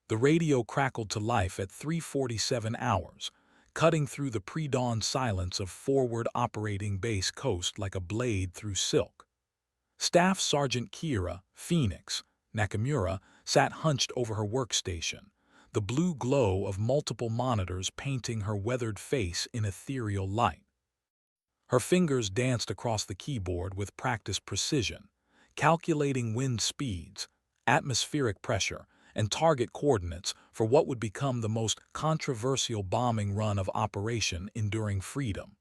The radio crackled to life at 3:47 hours, cutting through the pre-dawn silence of forward operating base coast like a blade through silk. Staff Sergeant Kira, Phoenix, Nakamura, sat hunched over her workstation, the blue glow of multiple monitors painting her weathered face in ethereal light. Her fingers danced across the keyboard with practiced precision, calculating wind speeds, atmospheric pressure, and target coordinates for what would become the most controversial bombing run of Operation Enduring Freedom.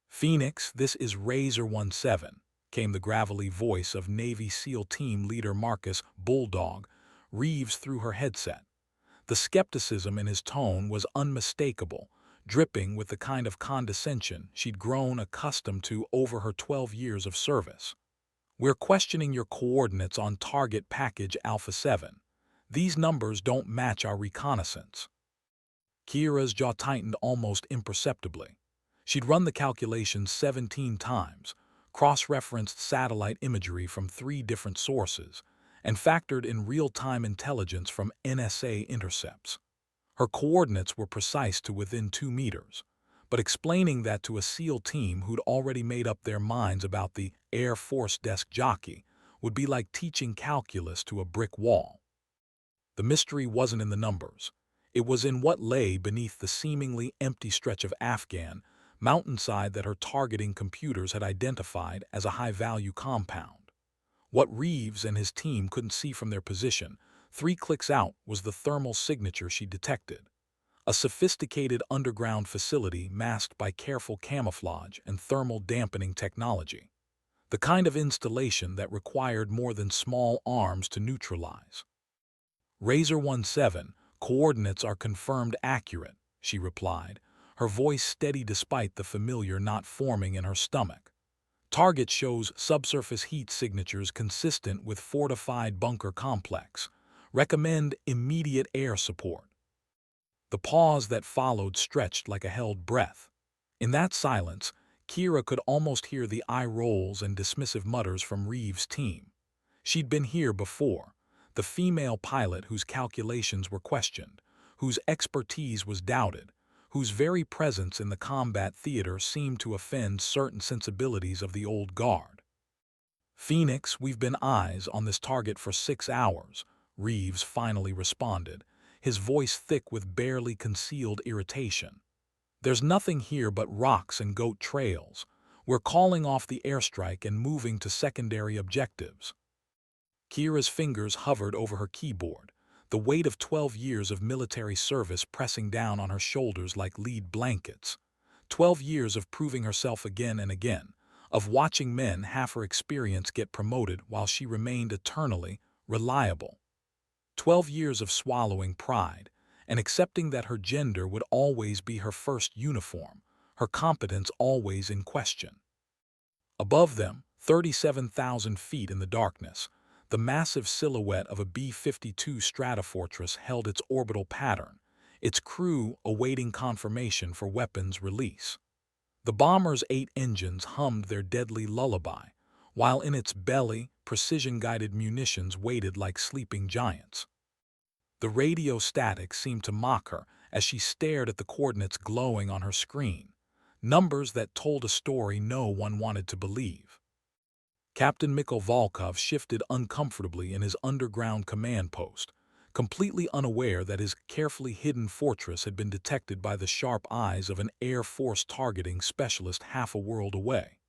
"Phoenix, this is Razor 17, came the gravelly voice of Navy SEAL Team Leader Marcus Bulldog Reeves through her headset. The skepticism in his tone was unmistakable, dripping with the kind of condescension she'd grown accustomed to over her 12 years of service. "We're questioning your coordinates on target package Alpha 7. These numbers don't match our reconnaissance." Kira's jaw tightened almost imperceptibly. She'd run the calculations 17 times, cross-referenced satellite imagery from 3 different sources, and factored in real-time intelligence from NSA intercepts. Her coordinates were precise to within 2 meters, but explaining that to a SEAL team who'd already made up their minds about the Air Force desk jockey would be like teaching calculus to a brick wall. The mystery wasn't in the numbers. It was in what lay beneath the seemingly empty stretch of Afghan mountainside that her targeting computers had identified as a high-value compound. What Reeves and his team couldn't see from their position 3 clicks out was the thermal signature she detected. A sophisticated underground facility masked by careful camouflage and thermal dampening technology. The kind of installation that required more than small arms to neutralize. "Razor 17, coordinates are confirmed accurate," she replied, her voice steady despite the familiar knot forming in her stomach. "Target shows subsurface heat signatures consistent with fortified bunker complex. Recommend immediate air support." The pause that followed stretched like a held breath. In that silence, Kira could almost hear the eye rolls and dismissive mutters from Reeves' team. She'd been here before, the female pilot whose calculations were questioned, whose expertise was doubted, whose very presence in the combat theater seemed to offend certain sensibilities of the old guard. "Phoenix, we've been eyes on this target for 6 hours, Reeves finally responded, his voice thick with barely concealed irritation. "There's nothing here but rocks and goat trails. We're calling off the airstrike and moving to secondary objectives." Kira's fingers hovered over her keyboard, the weight of 12 years of military service pressing down on her shoulders like lead blankets. 12 years of proving herself again and again, of watching men half her experience get promoted while she remained eternally reliable. 12 years of swallowing pride and accepting that her gender would always be her first uniform, her competence always in question. Above them, 37,000 feet in the darkness, the massive silhouette of a B-52 Stratofortress held its orbital pattern, its crew awaiting confirmation for weapons release. The bomber's 8 engines hummed their deadly lullaby, while in its belly, precision-guided munitions waited like sleeping giants. The radio static seemed to mock her as she stared at the coordinates glowing on her screen, numbers that told a story no one wanted to believe. Captain Mikhail Volkov shifted uncomfortably in his underground command post, completely unaware that his carefully hidden fortress had been detected by the sharp eyes of an Air Force targeting specialist half a world away.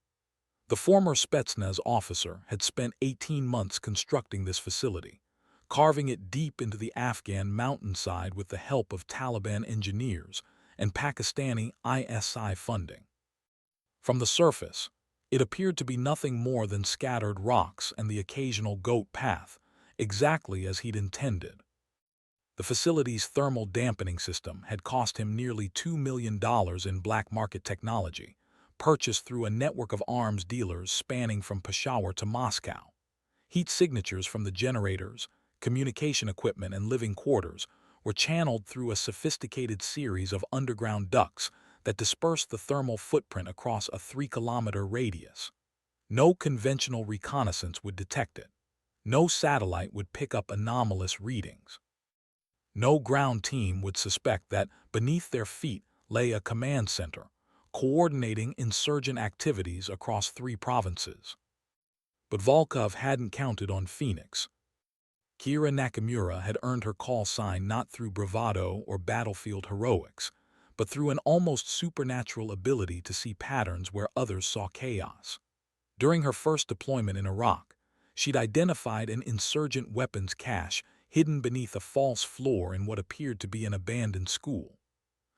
The former Spetsnaz officer had spent 18 months constructing this facility, carving it deep into the Afghan mountainside with the help of Taliban engineers and Pakistani ISI funding. From the surface, it appeared to be nothing more than scattered rocks and the occasional goat path, exactly as he'd intended. The facility's thermal dampening system had cost him nearly $2 million in black market technology, purchased through a network of arms dealers spanning from Peshawar to Moscow. Heat signatures from the generators, communication equipment, and living quarters were channeled through a sophisticated series of underground ducts that dispersed the thermal footprint across a 3-kilometer radius. No conventional reconnaissance would detect it. No satellite would pick up anomalous readings. No ground team would suspect that beneath their feet lay a command center, coordinating insurgent activities across 3 provinces. But Volkov hadn't counted on Phoenix. Kira Nakamura had earned her call sign not through bravado or battlefield heroics, but through an almost supernatural ability to see patterns where others saw chaos. During her first deployment in Iraq, she'd identified an insurgent weapons cache hidden beneath a false floor in what appeared to be an abandoned school.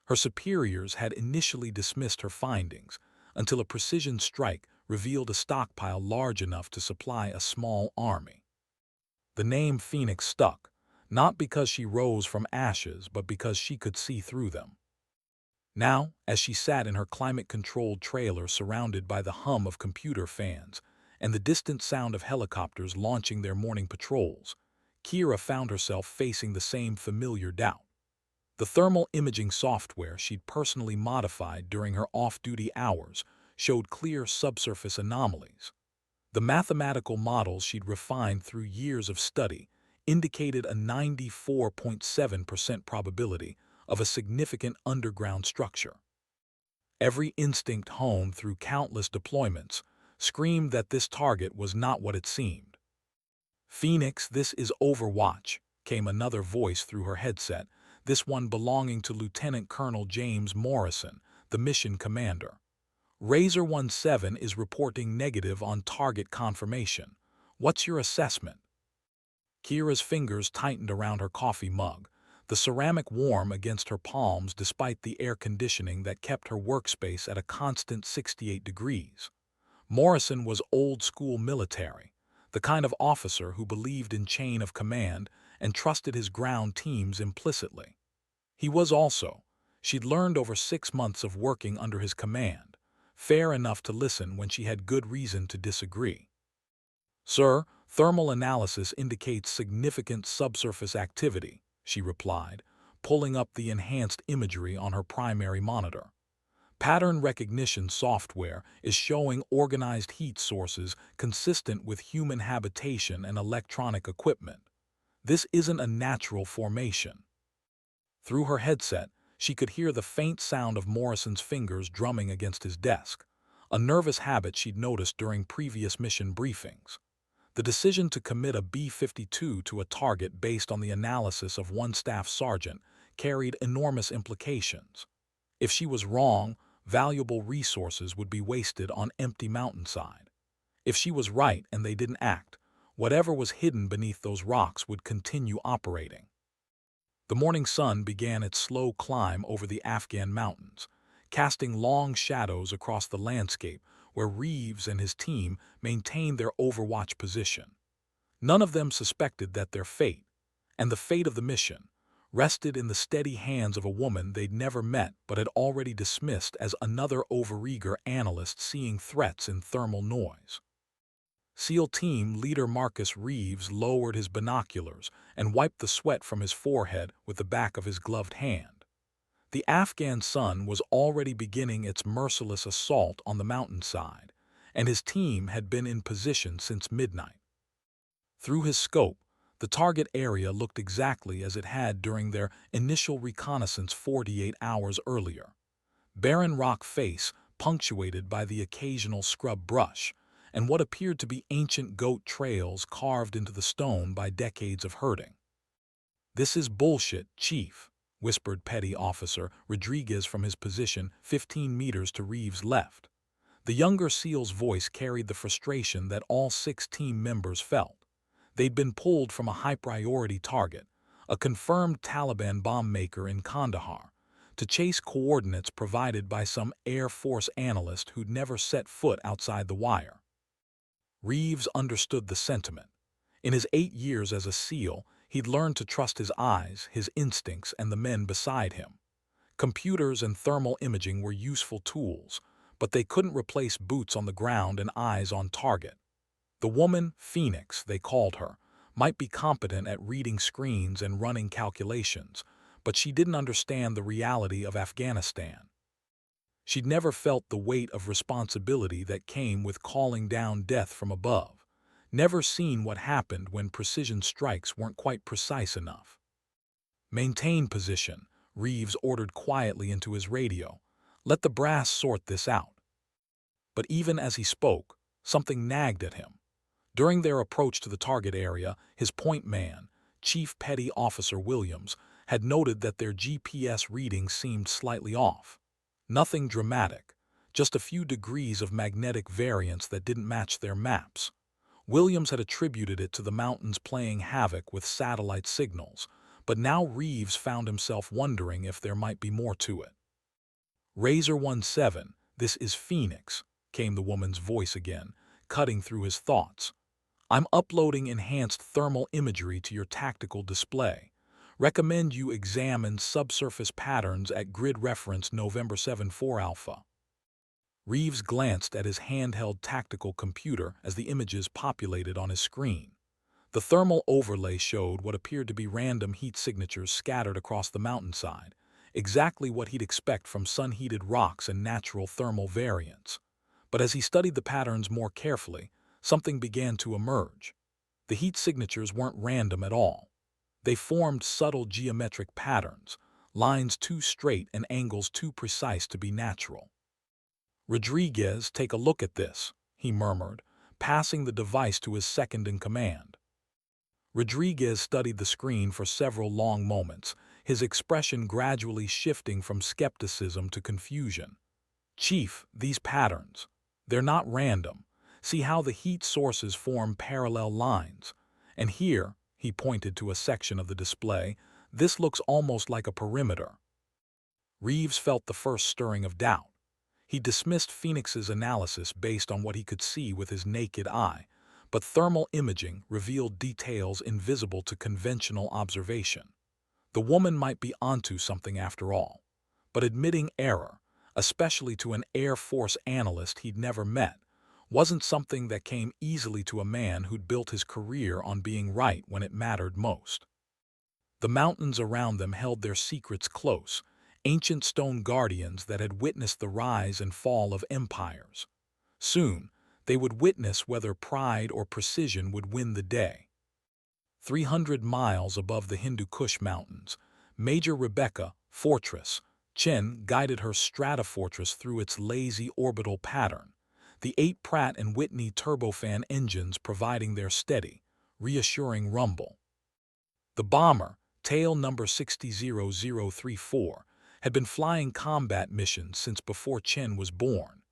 Her superiors had initially dismissed her findings until a precision strike revealed a stockpile large enough to supply a small army. The name Phoenix stuck, not because she rose from ashes, but because she could see through them. Now, as she sat in her climate-controlled trailer surrounded by the hum of computer fans and the distant sound of helicopters launching their morning patrols, Kira found herself facing the same familiar doubt. The thermal imaging software she'd personally modified during her off-duty hours showed clear subsurface anomalies. The mathematical models she'd refined through years of study indicated a 94.7% probability of a significant underground structure. Every instinct honed through countless deployments screamed that this target was not what it seemed. "Phoenix, this is Overwatch," came another voice through her headset, this one belonging to Lieutenant Colonel James Morrison, the mission commander. Razor 17 is reporting negative on target confirmation. What's your assessment? Kira's fingers tightened around her coffee mug, the ceramic warm against her palms despite the air conditioning that kept her workspace at a constant 68 degrees. Morrison was old-school military, the kind of officer who believed in chain of command and trusted his ground teams implicitly. He was also, she'd learned over 6 months of working under his command, fair enough to listen when she had good reason to disagree. "Sir, thermal analysis indicates significant subsurface activity," she replied, pulling up the enhanced imagery on her primary monitor. "Pattern recognition software is showing organized heat sources consistent with human habitation and electronic equipment. This isn't a natural formation." Through her headset, she could hear the faint sound of Morrison's fingers drumming against his desk, a nervous habit she'd noticed during previous mission briefings. The decision to commit a B-52 to a target based on the analysis of one staff sergeant carried enormous implications. If she was wrong, valuable resources would be wasted on empty mountainside. If she was right and they didn't act, whatever was hidden beneath those rocks would continue operating. The morning sun began its slow climb over the Afghan mountains, casting long shadows across the landscape where Reeves and his team maintained their overwatch position. None of them suspected that their fate, and the fate of the mission, rested in the steady hands of a woman they'd never met but had already dismissed as another overeager analyst seeing threats in thermal noise. SEAL Team Leader Marcus Reeves lowered his binoculars and wiped the sweat from his forehead with the back of his gloved hand. The Afghan sun was already beginning its merciless assault on the mountainside, and his team had been in position since midnight. Through his scope, the target area looked exactly as it had during their initial reconnaissance 48 hours earlier. Barren rock face punctuated by the occasional scrub brush, and what appeared to be ancient goat trails carved into the stone by decades of herding. "This is bullshit, Chief," whispered Petty Officer Rodriguez from his position 15 meters to Reeves' left. The younger SEAL's voice carried the frustration that all 6 team members felt. They'd been pulled from a high-priority target, a confirmed Taliban bomb maker in Kandahar, to chase coordinates provided by some Air Force analyst who'd never set foot outside the wire. Reeves understood the sentiment. In his 8 years as a SEAL, he'd learned to trust his eyes, his instincts, and the men beside him. Computers and thermal imaging were useful tools, but they couldn't replace boots on the ground and eyes on target. The woman, Phoenix, they called her, might be competent at reading screens and running calculations, but she didn't understand the reality of Afghanistan. She'd never felt the weight of responsibility that came with calling down death from above, never seen what happened when precision strikes weren't quite precise enough. "Maintain position," Reeves ordered quietly into his radio. "Let the brass sort this out." But even as he spoke, something nagged at him. During their approach to the target area, his point man, Chief Petty Officer Williams, had noted that their GPS readings seemed slightly off. Nothing dramatic, just a few degrees of magnetic variance that didn't match their maps. Williams had attributed it to the mountains playing havoc with satellite signals, but now Reeves found himself wondering if there might be more to it. "Razor 17, this is Phoenix," came the woman's voice again, cutting through his thoughts. "I'm uploading enhanced thermal imagery to your tactical display. Recommend you examine subsurface patterns at grid reference November 74 Alpha." Reeves glanced at his handheld tactical computer as the images populated on his screen. The thermal overlay showed what appeared to be random heat signatures scattered across the mountainside, exactly what he'd expect from sun-heated rocks and natural thermal variants. But as he studied the patterns more carefully, something began to emerge. The heat signatures weren't random at all. They formed subtle geometric patterns, lines too straight and angles too precise to be natural. "Rodriguez, take a look at this," he murmured, passing the device to his second-in-command. Rodriguez studied the screen for several long moments, his expression gradually shifting from skepticism to confusion. "Chief, these patterns, they're not random. See how the heat sources form parallel lines. And here," he pointed to a section of the display, "this looks almost like a perimeter." Reeves felt the first stirring of doubt. He dismissed Phoenix's analysis based on what he could see with his naked eye, but thermal imaging revealed details invisible to conventional observation. The woman might be onto something after all, but admitting error, especially to an Air Force analyst he'd never met, wasn't something that came easily to a man who'd built his career on being right when it mattered most. The mountains around them held their secrets close, ancient stone guardians that had witnessed the rise and fall of empires. Soon, they would witness whether pride or precision would win the day. 300 miles above the Hindu Kush Mountains, Major Rebecca, Fortress, Chen guided her Stratofortress through its lazy orbital pattern, the 8 Pratt & Whitney turbofan engines providing their steady, reassuring rumble. The bomber, tail number 60034, had been flying combat missions since before Chen was born,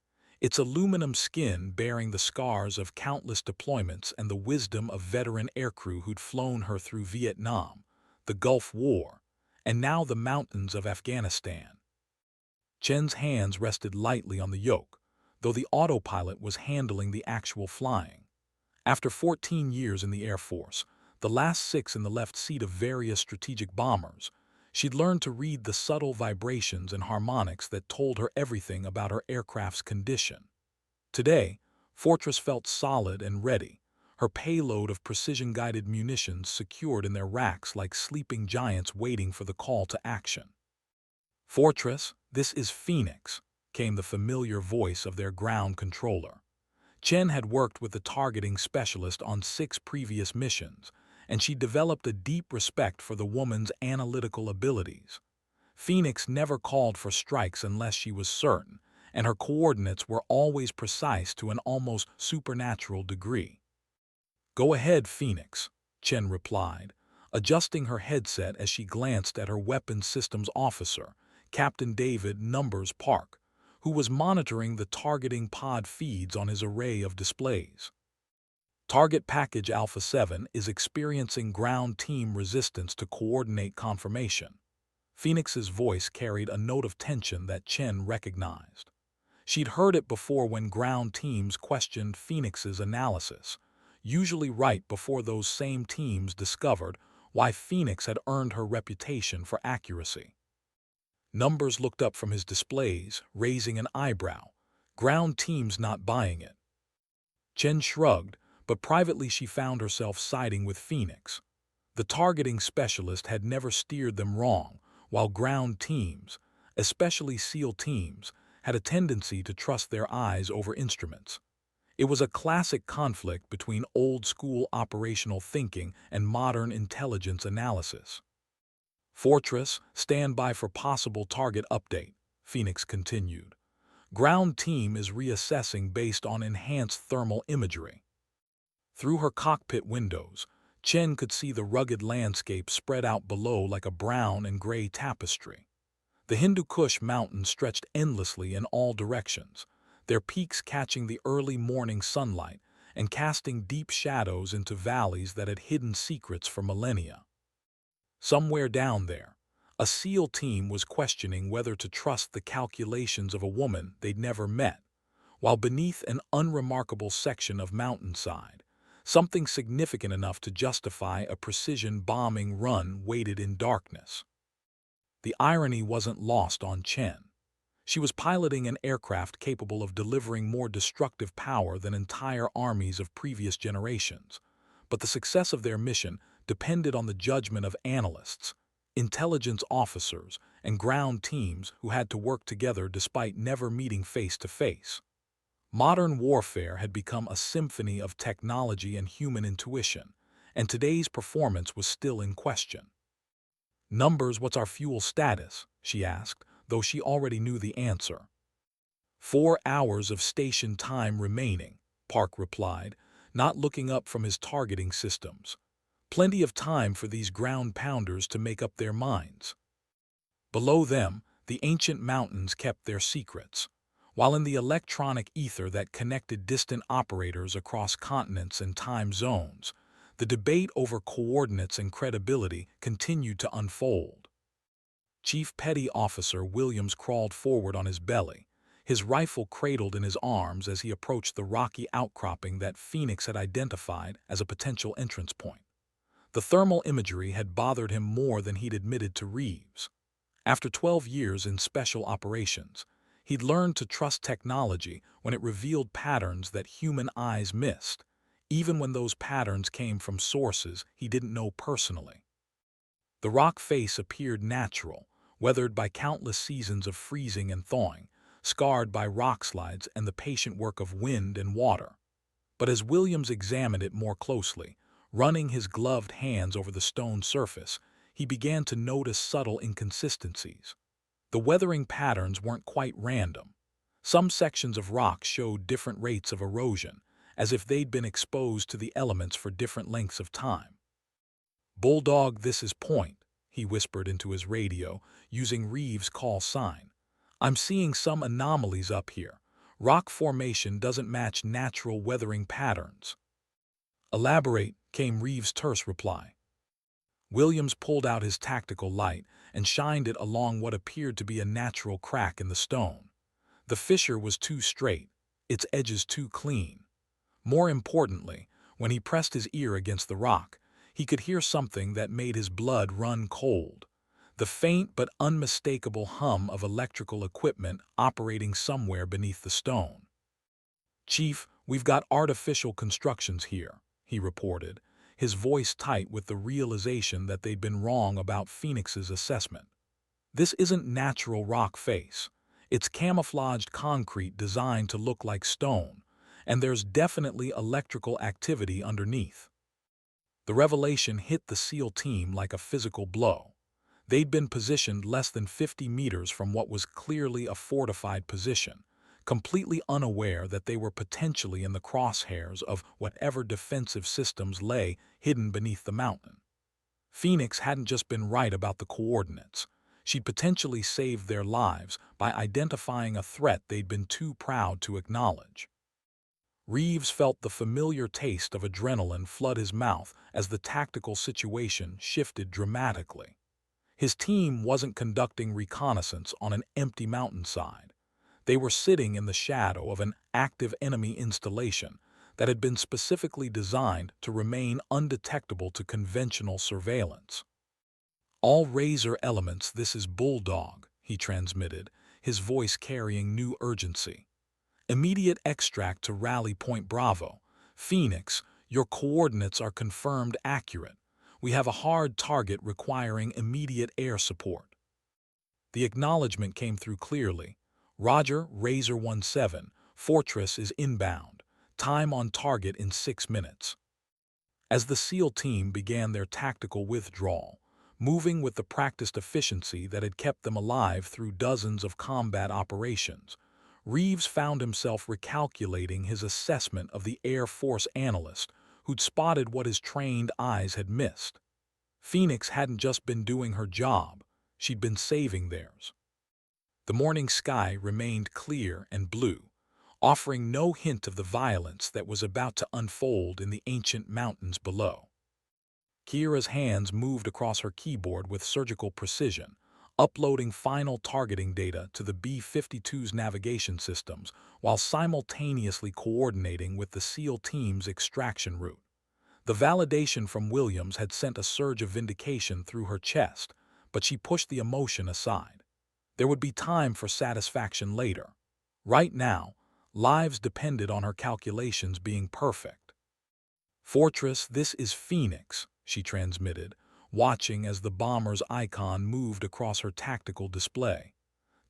its aluminum skin bearing the scars of countless deployments and the wisdom of veteran aircrew who'd flown her through Vietnam, the Gulf War, and now the mountains of Afghanistan. Chen's hands rested lightly on the yoke, though the autopilot was handling the actual flying. After 14 years in the Air Force, the last 6 in the left seat of various strategic bombers, she'd learned to read the subtle vibrations and harmonics that told her everything about her aircraft's condition. Today, Fortress felt solid and ready, her payload of precision-guided munitions secured in their racks like sleeping giants waiting for the call to action. "Fortress, this is Phoenix," came the familiar voice of their ground controller. Chen had worked with the targeting specialist on 6 previous missions, and she developed a deep respect for the woman's analytical abilities. Phoenix never called for strikes unless she was certain, and her coordinates were always precise to an almost supernatural degree. "Go ahead, Phoenix," Chen replied, adjusting her headset as she glanced at her weapons systems officer, Captain David Numbers Park, who was monitoring the targeting pod feeds on his array of displays. "Target package Alpha 7 is experiencing ground team resistance to coordinate confirmation." Phoenix's voice carried a note of tension that Chen recognized. She'd heard it before when ground teams questioned Phoenix's analysis, usually right before those same teams discovered why Phoenix had earned her reputation for accuracy. Numbers looked up from his displays, raising an eyebrow. "Ground teams not buying it." Chen shrugged, but privately she found herself siding with Phoenix. The targeting specialist had never steered them wrong, while ground teams, especially SEAL teams, had a tendency to trust their eyes over instruments. It was a classic conflict between old-school operational thinking and modern intelligence analysis. Fortress, stand by for possible target update, Phoenix continued. Ground team is reassessing based on enhanced thermal imagery. Through her cockpit windows, Chen could see the rugged landscape spread out below like a brown and gray tapestry. The Hindu Kush mountains stretched endlessly in all directions, their peaks catching the early morning sunlight and casting deep shadows into valleys that had hidden secrets for millennia. Somewhere down there, a SEAL team was questioning whether to trust the calculations of a woman they'd never met, while beneath an unremarkable section of mountainside, something significant enough to justify a precision bombing run waited in darkness. The irony wasn't lost on Chen. She was piloting an aircraft capable of delivering more destructive power than entire armies of previous generations, but the success of their mission depended on the judgment of analysts, intelligence officers, and ground teams who had to work together despite never meeting face to face. Modern warfare had become a symphony of technology and human intuition, and today's performance was still in question. "Numbers, what's our fuel status?" she asked, though she already knew the answer. 4 hours of station time remaining, Park replied, not looking up from his targeting systems. Plenty of time for these ground pounders to make up their minds. Below them, the ancient mountains kept their secrets, while in the electronic ether that connected distant operators across continents and time zones, the debate over coordinates and credibility continued to unfold. Chief Petty Officer Williams crawled forward on his belly, his rifle cradled in his arms as he approached the rocky outcropping that Phoenix had identified as a potential entrance point. The thermal imagery had bothered him more than he'd admitted to Reeves. After 12 years in special operations, he'd learned to trust technology when it revealed patterns that human eyes missed, even when those patterns came from sources he didn't know personally. The rock face appeared natural, weathered by countless seasons of freezing and thawing, scarred by rock slides and the patient work of wind and water. But as Williams examined it more closely, running his gloved hands over the stone surface, he began to notice subtle inconsistencies. The weathering patterns weren't quite random. Some sections of rock showed different rates of erosion, as if they'd been exposed to the elements for different lengths of time. "Bulldog, this is Point," he whispered into his radio, using Reeves' call sign. "I'm seeing some anomalies up here. Rock formation doesn't match natural weathering patterns." "Elaborate," came Reeves' terse reply. Williams pulled out his tactical light and shined it along what appeared to be a natural crack in the stone. The fissure was too straight, its edges too clean. More importantly, when he pressed his ear against the rock, he could hear something that made his blood run cold. The faint but unmistakable hum of electrical equipment operating somewhere beneath the stone. "Chief, we've got artificial constructions here," he reported, his voice tight with the realization that they'd been wrong about Phoenix's assessment. "This isn't natural rock face. It's camouflaged concrete designed to look like stone, and there's definitely electrical activity underneath." The revelation hit the SEAL team like a physical blow. They'd been positioned less than 50 meters from what was clearly a fortified position, completely unaware that they were potentially in the crosshairs of whatever defensive systems lay hidden beneath the mountain. Phoenix hadn't just been right about the coordinates. She'd potentially saved their lives by identifying a threat they'd been too proud to acknowledge. Reeves felt the familiar taste of adrenaline flood his mouth as the tactical situation shifted dramatically. His team wasn't conducting reconnaissance on an empty mountainside. They were sitting in the shadow of an active enemy installation that had been specifically designed to remain undetectable to conventional surveillance. "All Razor elements, this is Bulldog," he transmitted, his voice carrying new urgency. "Immediate extract to Rally Point Bravo. Phoenix, your coordinates are confirmed accurate. We have a hard target requiring immediate air support." The acknowledgement came through clearly. "Roger, Razor 17, Fortress is inbound. Time on target in 6 minutes." As the SEAL team began their tactical withdrawal, moving with the practiced efficiency that had kept them alive through dozens of combat operations. Reeves found himself recalculating his assessment of the Air Force analyst who'd spotted what his trained eyes had missed. Phoenix hadn't just been doing her job, she'd been saving theirs. The morning sky remained clear and blue, offering no hint of the violence that was about to unfold in the ancient mountains below. Kira's hands moved across her keyboard with surgical precision, uploading final targeting data to the B-52's navigation systems while simultaneously coordinating with the SEAL team's extraction route. The validation from Williams had sent a surge of vindication through her chest, but she pushed the emotion aside. There would be time for satisfaction later. Right now, lives depended on her calculations being perfect. "Fortress, this is Phoenix," she transmitted, watching as the bomber's icon moved across her tactical display.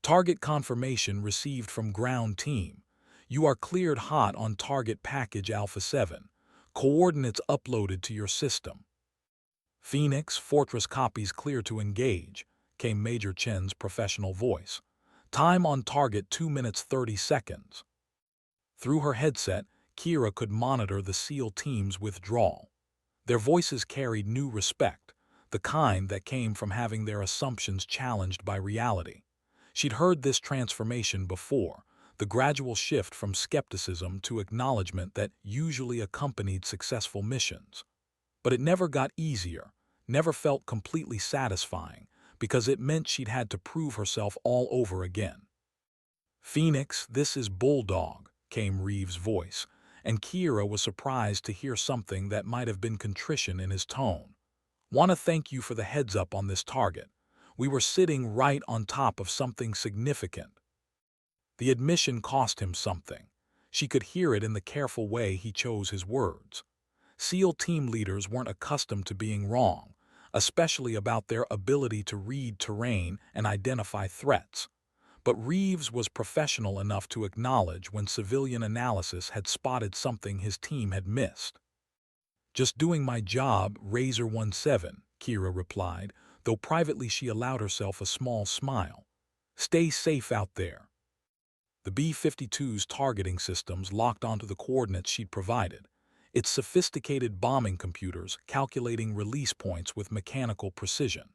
"Target confirmation received from ground team. You are cleared hot on target package Alpha 7. Coordinates uploaded to your system." "Phoenix, Fortress copies clear to engage," came Major Chen's professional voice. "Time on target 2 minutes 30 seconds. Through her headset, Kira could monitor the SEAL team's withdrawal. Their voices carried new respect, the kind that came from having their assumptions challenged by reality. She'd heard this transformation before, the gradual shift from skepticism to acknowledgement that usually accompanied successful missions. But it never got easier, never felt completely satisfying, because it meant she'd had to prove herself all over again. "Phoenix, this is Bulldog," came Reeves' voice, and Kira was surprised to hear something that might have been contrition in his tone. "Want to thank you for the heads up on this target. We were sitting right on top of something significant." The admission cost him something. She could hear it in the careful way he chose his words. SEAL team leaders weren't accustomed to being wrong, especially about their ability to read terrain and identify threats. But Reeves was professional enough to acknowledge when civilian analysis had spotted something his team had missed. "Just doing my job, Razor 17, Kira replied, though privately she allowed herself a small smile. "Stay safe out there." The B-52's targeting systems locked onto the coordinates she'd provided, its sophisticated bombing computers calculating release points with mechanical precision.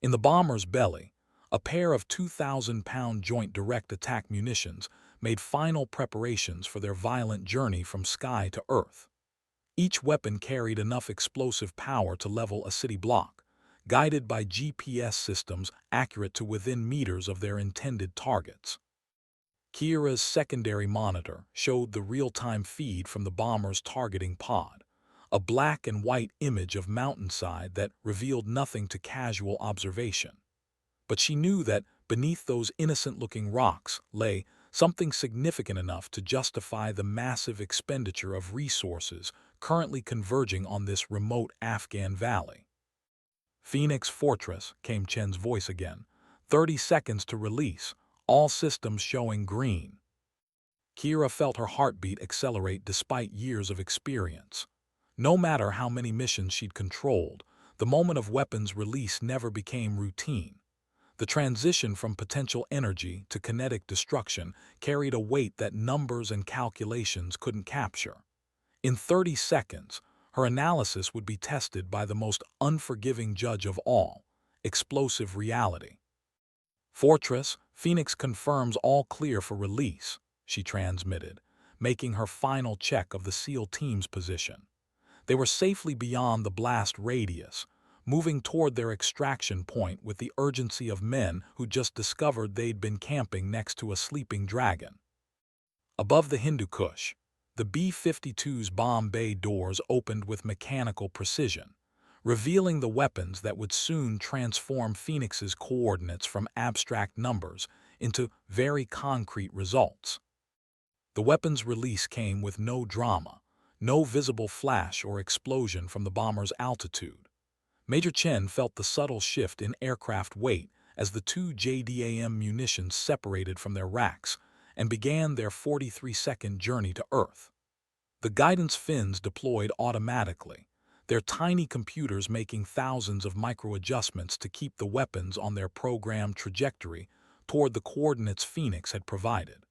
In the bomber's belly, a pair of 2,000-pound joint direct attack munitions made final preparations for their violent journey from sky to earth. Each weapon carried enough explosive power to level a city block, guided by GPS systems accurate to within meters of their intended targets. Kira's secondary monitor showed the real-time feed from the bomber's targeting pod, a black and white image of mountainside that revealed nothing to casual observation. But she knew that beneath those innocent-looking rocks lay something significant enough to justify the massive expenditure of resources currently converging on this remote Afghan valley. "Phoenix Fortress," came Chen's voice again. 30 seconds to release, all systems showing green." Kira felt her heartbeat accelerate despite years of experience. No matter how many missions she'd controlled, the moment of weapons release never became routine. The transition from potential energy to kinetic destruction carried a weight that numbers and calculations couldn't capture. In 30 seconds, her analysis would be tested by the most unforgiving judge of all, explosive reality. "Fortress, Phoenix confirms all clear for release," she transmitted, making her final check of the SEAL team's position. They were safely beyond the blast radius, moving toward their extraction point with the urgency of men who just discovered they'd been camping next to a sleeping dragon. Above the Hindu Kush, the B-52's bomb bay doors opened with mechanical precision, revealing the weapons that would soon transform Phoenix's coordinates from abstract numbers into very concrete results. The weapons release came with no drama, no visible flash or explosion from the bomber's altitude. Major Chen felt the subtle shift in aircraft weight as the two JDAM munitions separated from their racks and began their 43-second journey to Earth. The guidance fins deployed automatically, their tiny computers making thousands of micro-adjustments to keep the weapons on their programmed trajectory toward the coordinates Phoenix had provided.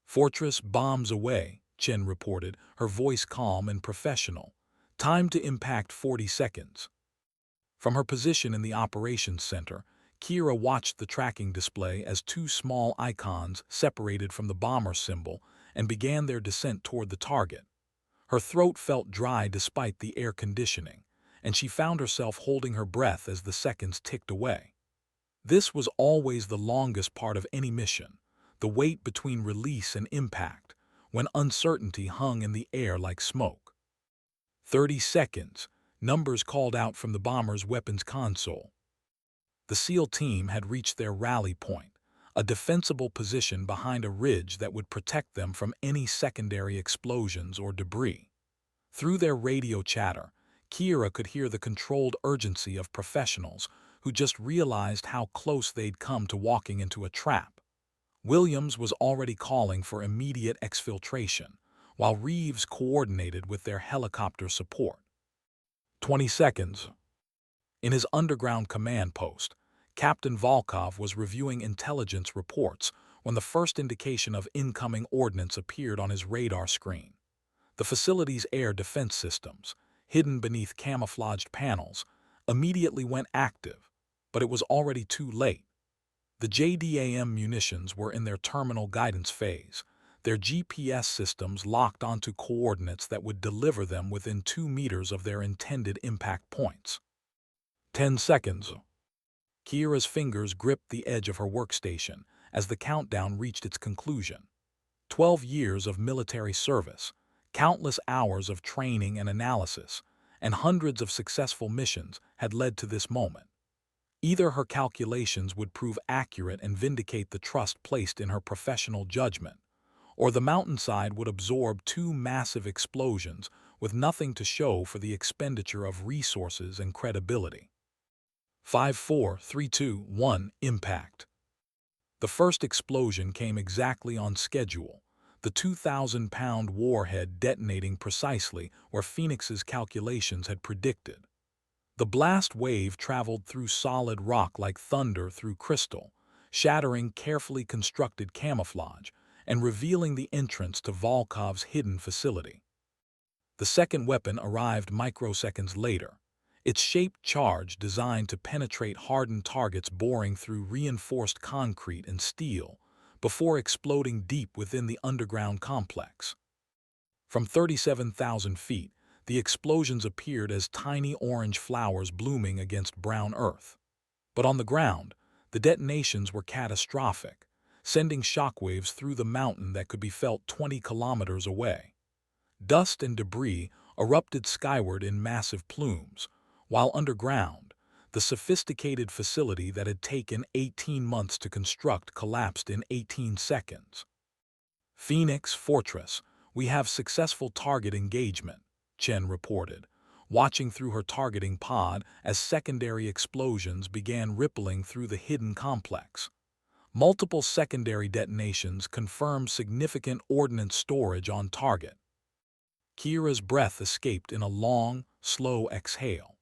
"Fortress bombs away," Chen reported, her voice calm and professional. "Time to impact 40 seconds." From her position in the operations center, Kira watched the tracking display as two small icons separated from the bomber symbol and began their descent toward the target. Her throat felt dry despite the air conditioning, and she found herself holding her breath as the seconds ticked away. This was always the longest part of any mission, the wait between release and impact, when uncertainty hung in the air like smoke. 30 seconds, numbers called out from the bomber's weapons console. The SEAL team had reached their rally point, a defensible position behind a ridge that would protect them from any secondary explosions or debris. Through their radio chatter, Kira could hear the controlled urgency of professionals who just realized how close they'd come to walking into a trap. Williams was already calling for immediate exfiltration, while Reeves coordinated with their helicopter support. 20 seconds. In his underground command post, Captain Volkov was reviewing intelligence reports when the first indication of incoming ordnance appeared on his radar screen. The facility's air defense systems, hidden beneath camouflaged panels, immediately went active, but it was already too late. The JDAM munitions were in their terminal guidance phase, their GPS systems locked onto coordinates that would deliver them within 2 meters of their intended impact points. 10 seconds. Kira's fingers gripped the edge of her workstation as the countdown reached its conclusion. 12 years of military service, countless hours of training and analysis, and hundreds of successful missions had led to this moment. Either her calculations would prove accurate and vindicate the trust placed in her professional judgment, or the mountainside would absorb 2 massive explosions with nothing to show for the expenditure of resources and credibility. 5, 4, 3, 2, 1, impact. The first explosion came exactly on schedule, the 2,000-pound warhead detonating precisely where Phoenix's calculations had predicted. The blast wave traveled through solid rock like thunder through crystal, shattering carefully constructed camouflage and revealing the entrance to Volkov's hidden facility. The second weapon arrived microseconds later, its shaped charge designed to penetrate hardened targets boring through reinforced concrete and steel before exploding deep within the underground complex. From 37,000 feet, the explosions appeared as tiny orange flowers blooming against brown earth. But on the ground, the detonations were catastrophic, sending shockwaves through the mountain that could be felt 20 kilometers away. Dust and debris erupted skyward in massive plumes, while underground, the sophisticated facility that had taken 18 months to construct collapsed in 18 seconds. "Phoenix Fortress, we have successful target engagement," Chen reported, watching through her targeting pod as secondary explosions began rippling through the hidden complex. Multiple secondary detonations confirmed significant ordnance storage on target. Kira's breath escaped in a long, slow exhale.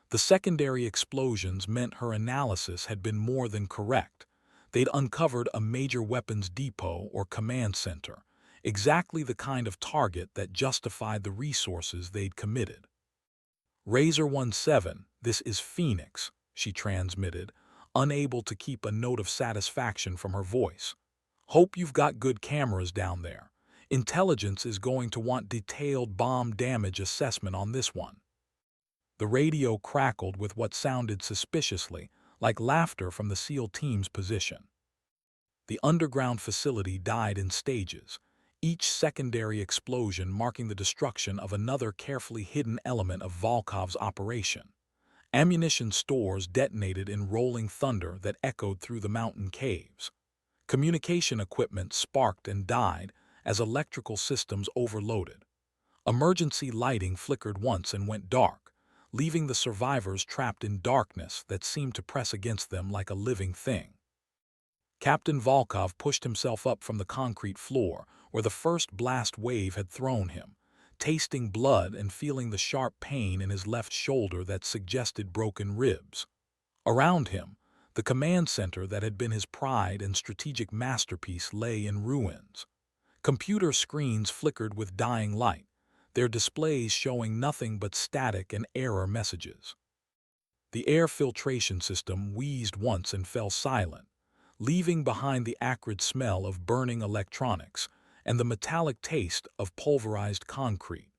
The secondary explosions meant her analysis had been more than correct. They'd uncovered a major weapons depot or command center, exactly the kind of target that justified the resources they'd committed. "Razor 17, this is Phoenix," she transmitted, unable to keep a note of satisfaction from her voice. "Hope you've got good cameras down there. Intelligence is going to want detailed bomb damage assessment on this one." The radio crackled with what sounded suspiciously like laughter from the SEAL team's position. The underground facility died in stages, each secondary explosion marking the destruction of another carefully hidden element of Volkov's operation. Ammunition stores detonated in rolling thunder that echoed through the mountain caves. Communication equipment sparked and died as electrical systems overloaded. Emergency lighting flickered once and went dark, leaving the survivors trapped in darkness that seemed to press against them like a living thing. Captain Volkov pushed himself up from the concrete floor where the first blast wave had thrown him, tasting blood and feeling the sharp pain in his left shoulder that suggested broken ribs. Around him, the command center that had been his pride and strategic masterpiece lay in ruins. Computer screens flickered with dying light, their displays showing nothing but static and error messages. The air filtration system wheezed once and fell silent, leaving behind the acrid smell of burning electronics and the metallic taste of pulverized concrete.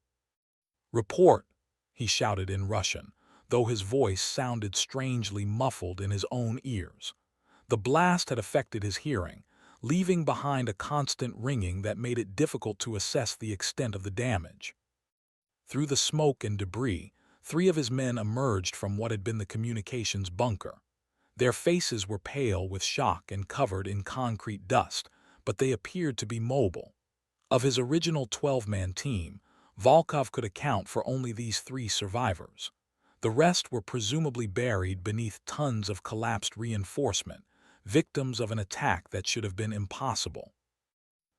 "Report," he shouted in Russian, though his voice sounded strangely muffled in his own ears. The blast had affected his hearing, leaving behind a constant ringing that made it difficult to assess the extent of the damage. Through the smoke and debris, 3 of his men emerged from what had been the communications bunker. Their faces were pale with shock and covered in concrete dust, but they appeared to be mobile. Of his original 12-man team, Volkov could account for only these 3 survivors. The rest were presumably buried beneath tons of collapsed reinforcement, victims of an attack that should have been impossible.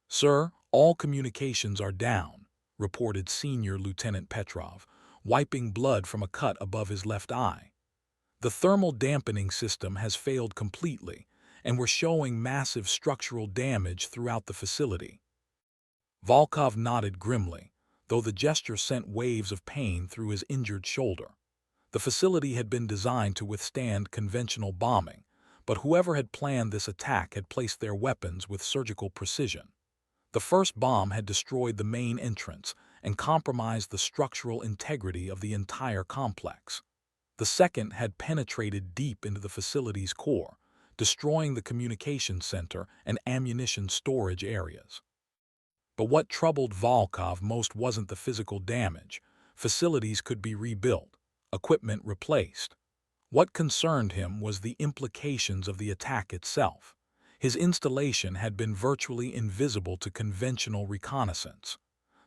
"Sir, all communications are down," reported Senior Lieutenant Petrov, wiping blood from a cut above his left eye. "The thermal dampening system has failed completely, and we're showing massive structural damage throughout the facility." Volkov nodded grimly, though the gesture sent waves of pain through his injured shoulder. The facility had been designed to withstand conventional bombing, but whoever had planned this attack had placed their weapons with surgical precision. The first bomb had destroyed the main entrance and compromised the structural integrity of the entire complex. The second had penetrated deep into the facility's core, destroying the communications center and ammunition storage areas. But what troubled Volkov most wasn't the physical damage. Facilities could be rebuilt, equipment replaced. What concerned him was the implications of the attack itself. His installation had been virtually invisible to conventional reconnaissance.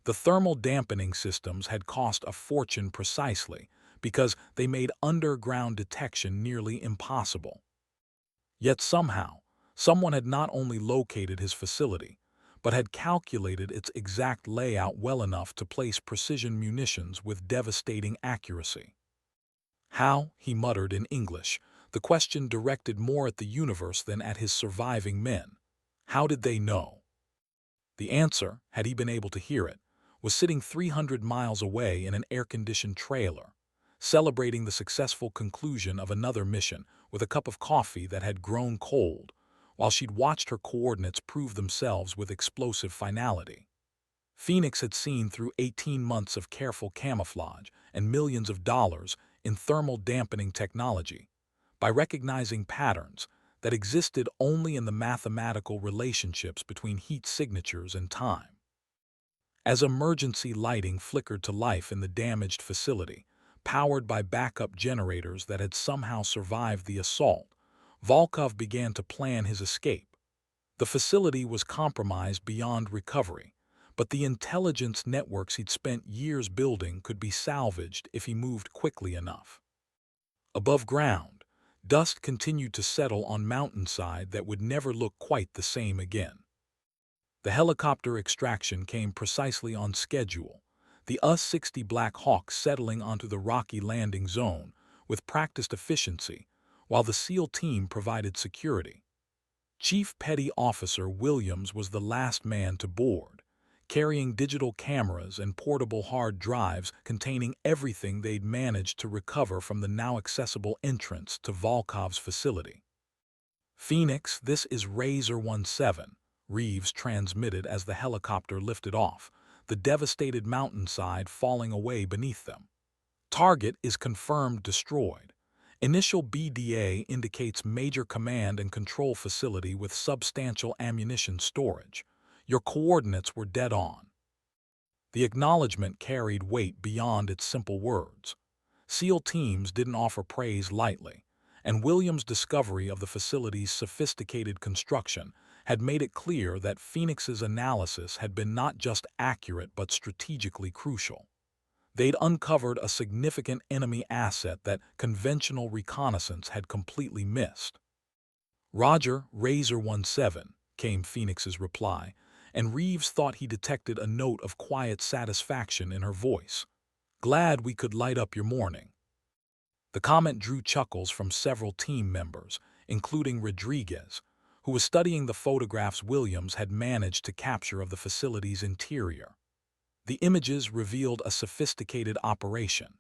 The thermal dampening systems had cost a fortune precisely because they made underground detection nearly impossible. Yet somehow, someone had not only located his facility, but had calculated its exact layout well enough to place precision munitions with devastating accuracy. "How?" he muttered in English, the question directed more at the universe than at his surviving men. How did they know? The answer, had he been able to hear it, was sitting 300 miles away in an air-conditioned trailer, celebrating the successful conclusion of another mission with a cup of coffee that had grown cold, while she'd watched her coordinates prove themselves with explosive finality. Phoenix had seen through 18 months of careful camouflage and millions of dollars in thermal dampening technology, by recognizing patterns that existed only in the mathematical relationships between heat signatures and time. As emergency lighting flickered to life in the damaged facility, powered by backup generators that had somehow survived the assault, Volkov began to plan his escape. The facility was compromised beyond recovery, but the intelligence networks he'd spent years building could be salvaged if he moved quickly enough. Above ground, dust continued to settle on mountainside that would never look quite the same again. The helicopter extraction came precisely on schedule, the US-60 Black Hawk settling onto the rocky landing zone with practiced efficiency, while the SEAL team provided security. Chief Petty Officer Williams was the last man to board, carrying digital cameras and portable hard drives containing everything they'd managed to recover from the now accessible entrance to Volkov's facility. "Phoenix, this is Razor 17, Reeves transmitted as the helicopter lifted off, the devastated mountainside falling away beneath them. "Target is confirmed destroyed. Initial BDA indicates major command and control facility with substantial ammunition storage. Your coordinates were dead on." The acknowledgement carried weight beyond its simple words. SEAL teams didn't offer praise lightly, and Williams' discovery of the facility's sophisticated construction had made it clear that Phoenix's analysis had been not just accurate but strategically crucial. They'd uncovered a significant enemy asset that conventional reconnaissance had completely missed. "Roger, Razor 17, came Phoenix's reply, and Reeves thought he detected a note of quiet satisfaction in her voice. "Glad we could light up your morning." The comment drew chuckles from several team members, including Rodriguez, who was studying the photographs Williams had managed to capture of the facility's interior. The images revealed a sophisticated operation,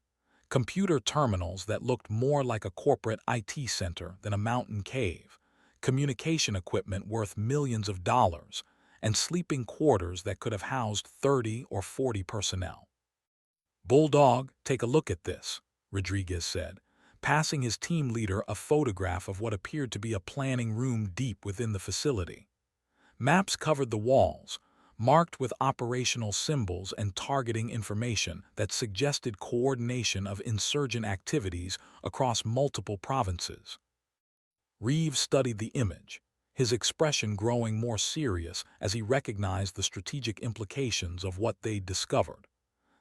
computer terminals that looked more like a corporate IT center than a mountain cave, communication equipment worth millions of dollars, and sleeping quarters that could have housed 30 or 40 personnel. "Bulldog, take a look at this," Rodriguez said, passing his team leader a photograph of what appeared to be a planning room deep within the facility. Maps covered the walls, marked with operational symbols and targeting information that suggested coordination of insurgent activities across multiple provinces. Reeves studied the image, his expression growing more serious as he recognized the strategic implications of what they'd discovered.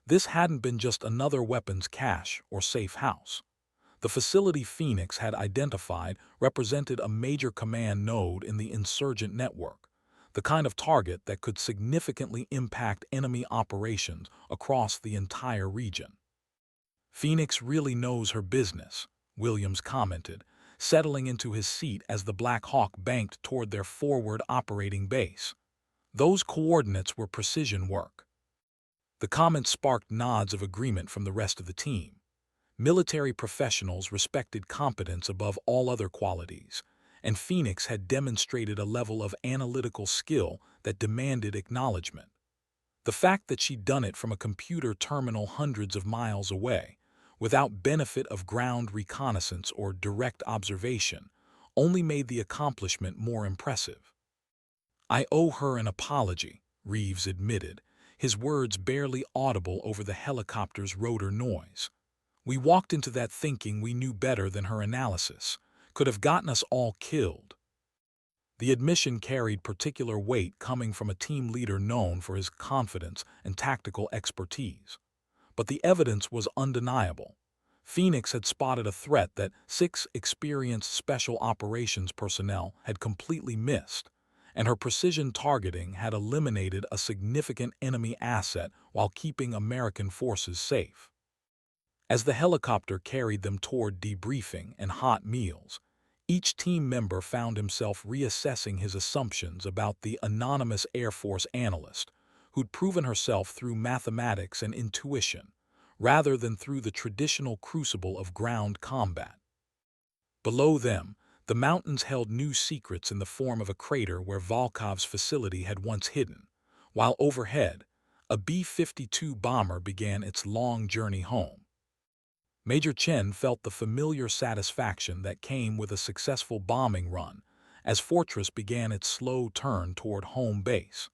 This hadn't been just another weapons cache or safe house. The facility Phoenix had identified represented a major command node in the insurgent network, the kind of target that could significantly impact enemy operations across the entire region. "Phoenix really knows her business," Williams commented, settling into his seat as the Black Hawk banked toward their forward operating base. Those coordinates were precision work. The comment sparked nods of agreement from the rest of the team. Military professionals respected competence above all other qualities, and Phoenix had demonstrated a level of analytical skill that demanded acknowledgement. The fact that she'd done it from a computer terminal hundreds of miles away, without benefit of ground reconnaissance or direct observation, only made the accomplishment more impressive. "I owe her an apology," Reeves admitted, his words barely audible over the helicopter's rotor noise. "We walked into that thinking we knew better than her analysis. Could have gotten us all killed." The admission carried particular weight coming from a team leader known for his confidence and tactical expertise. But the evidence was undeniable. Phoenix had spotted a threat that 6 experienced special operations personnel had completely missed, and her precision targeting had eliminated a significant enemy asset while keeping American forces safe. As the helicopter carried them toward debriefing and hot meals, each team member found himself reassessing his assumptions about the anonymous Air Force analyst, who'd proven herself through mathematics and intuition, rather than through the traditional crucible of ground combat. Below them, the mountains held new secrets in the form of a crater where Volkov's facility had once hidden, while overhead, a B-52 bomber began its long journey home. Major Chen felt the familiar satisfaction that came with a successful bombing run as Fortress began its slow turn toward home base.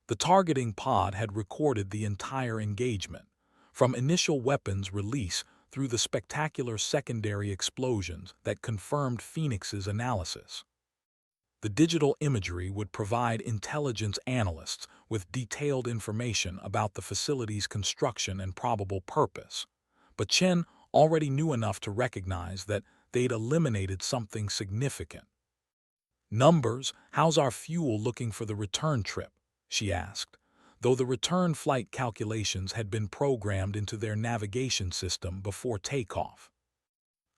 The targeting pod had recorded the entire engagement, from initial weapons release through the spectacular secondary explosions that confirmed Phoenix's analysis. The digital imagery would provide intelligence analysts with detailed information about the facility's construction and probable purpose, but Chen already knew enough to recognize that they'd eliminated something significant. "Numbers, how's our fuel looking for the return trip?" she asked, though the return flight calculations had been programmed into their navigation system before takeoff.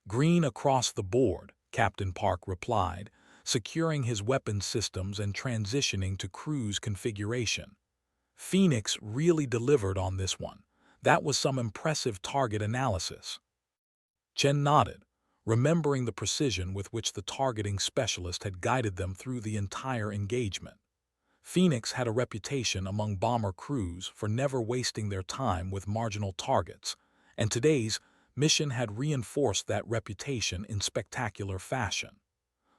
"Green across the board," Captain Park replied, securing his weapon systems and transitioning to cruise configuration. "Phoenix really delivered on this one. That was some impressive target analysis." Chen nodded, remembering the precision with which the targeting specialist had guided them through the entire engagement. Phoenix had a reputation among bomber crews for never wasting their time with marginal targets, and today's mission had reinforced that reputation in spectacular fashion.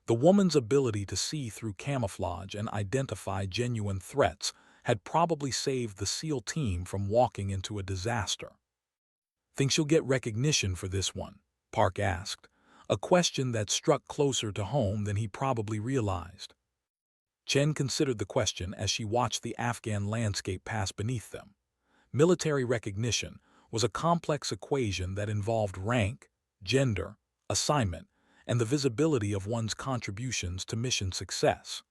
The woman's ability to see through camouflage and identify genuine threats had probably saved the SEAL team from walking into a disaster. "Think she'll get recognition for this one?" Park asked, a question that struck closer to home than he probably realized. Chen considered the question as she watched the Afghan landscape pass beneath them. Military recognition was a complex equation that involved rank, gender, assignment, and the visibility of one's contributions to mission success.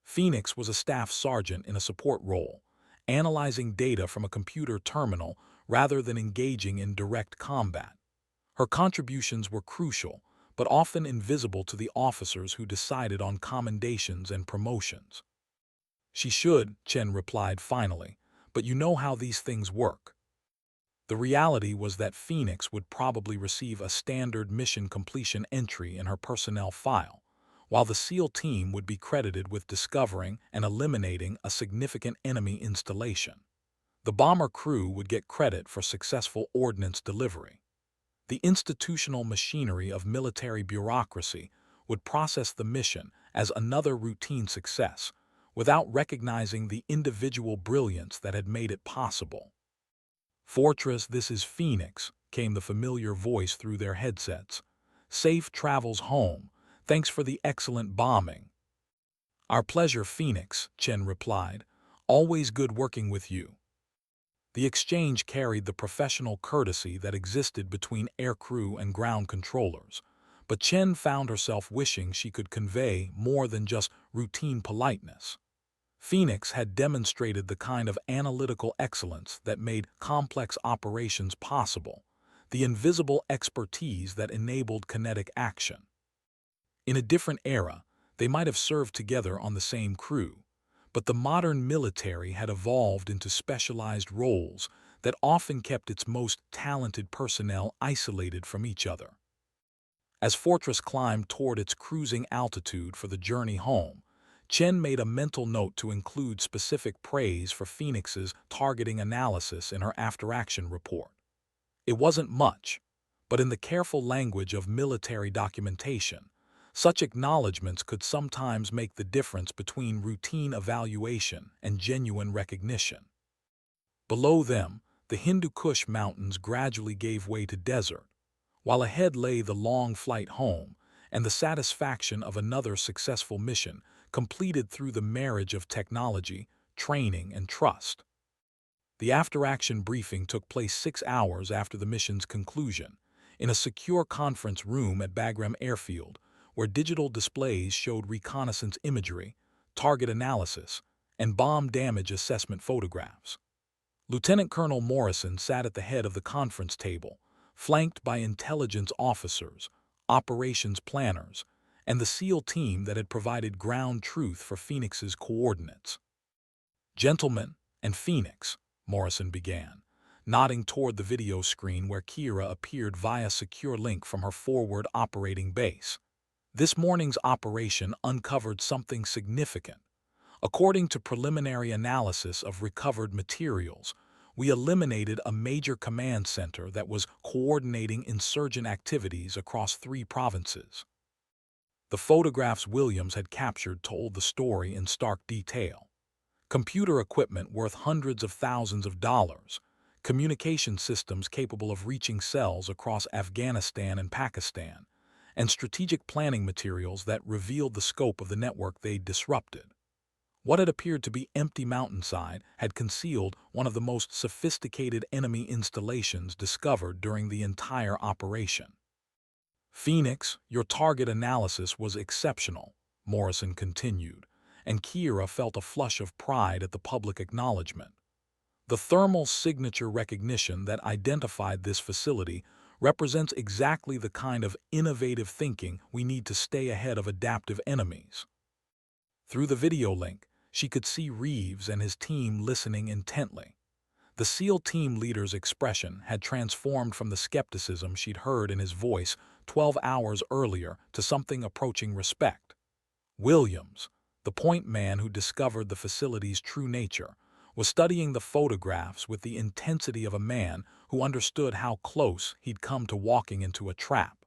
Phoenix was a staff sergeant in a support role, analyzing data from a computer terminal rather than engaging in direct combat. Her contributions were crucial, but often invisible to the officers who decided on commendations and promotions. She should, Chen replied finally, but you know how these things work. The reality was that Phoenix would probably receive a standard mission completion entry in her personnel file, while the SEAL team would be credited with discovering and eliminating a significant enemy installation. The bomber crew would get credit for successful ordnance delivery. The institutional machinery of military bureaucracy would process the mission as another routine success, without recognizing the individual brilliance that had made it possible. "Fortress, this is Phoenix," came the familiar voice through their headsets. "Safe travels home. Thanks for the excellent bombing." "Our pleasure, Phoenix," Chen replied. "Always good working with you." The exchange carried the professional courtesy that existed between aircrew and ground controllers, but Chen found herself wishing she could convey more than just routine politeness. Phoenix had demonstrated the kind of analytical excellence that made complex operations possible, the invisible expertise that enabled kinetic action. In a different era, they might have served together on the same crew, but the modern military had evolved into specialized roles that often kept its most talented personnel isolated from each other. As Fortress climbed toward its cruising altitude for the journey home, Chen made a mental note to include specific praise for Phoenix's targeting analysis in her after-action report. It wasn't much, but in the careful language of military documentation, such acknowledgments could sometimes make the difference between routine evaluation and genuine recognition. Below them, the Hindu Kush Mountains gradually gave way to desert, while ahead lay the long flight home and the satisfaction of another successful mission completed through the marriage of technology, training, and trust. The after-action briefing took place 6 hours after the mission's conclusion, in a secure conference room at Bagram Airfield, where digital displays showed reconnaissance imagery, target analysis, and bomb damage assessment photographs. Lieutenant Colonel Morrison sat at the head of the conference table, flanked by intelligence officers, operations planners, and the SEAL team that had provided ground truth for Phoenix's coordinates. "Gentlemen, and Phoenix," Morrison began, nodding toward the video screen where Kira appeared via secure link from her forward operating base. "This morning's operation uncovered something significant. According to preliminary analysis of recovered materials, we eliminated a major command center that was coordinating insurgent activities across 3 provinces." The photographs Williams had captured told the story in stark detail. Computer equipment worth hundreds of thousands of dollars, communication systems capable of reaching cells across Afghanistan and Pakistan, and strategic planning materials that revealed the scope of the network they'd disrupted. What had appeared to be empty mountainside had concealed one of the most sophisticated enemy installations discovered during the entire operation. "Phoenix, your target analysis was exceptional," Morrison continued, and Kira felt a flush of pride at the public acknowledgement. "The thermal signature recognition that identified this facility represents exactly the kind of innovative thinking we need to stay ahead of adaptive enemies." Through the video link, she could see Reeves and his team listening intently. The SEAL team leader's expression had transformed from the skepticism she'd heard in his voice 12 hours earlier to something approaching respect. Williams, the point man who discovered the facility's true nature, was studying the photographs with the intensity of a man who understood how close he'd come to walking into a trap.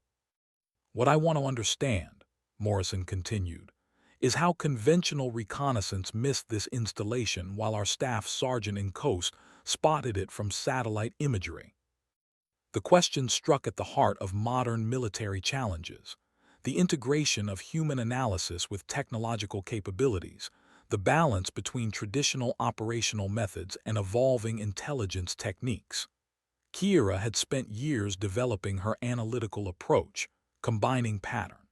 "What I want to understand," Morrison continued, "is how conventional reconnaissance missed this installation while our staff sergeant in Coast spotted it from satellite imagery." The question struck at the heart of modern military challenges: the integration of human analysis with technological capabilities, the balance between traditional operational methods and evolving intelligence techniques. Kira had spent years developing her analytical approach, combining patterns,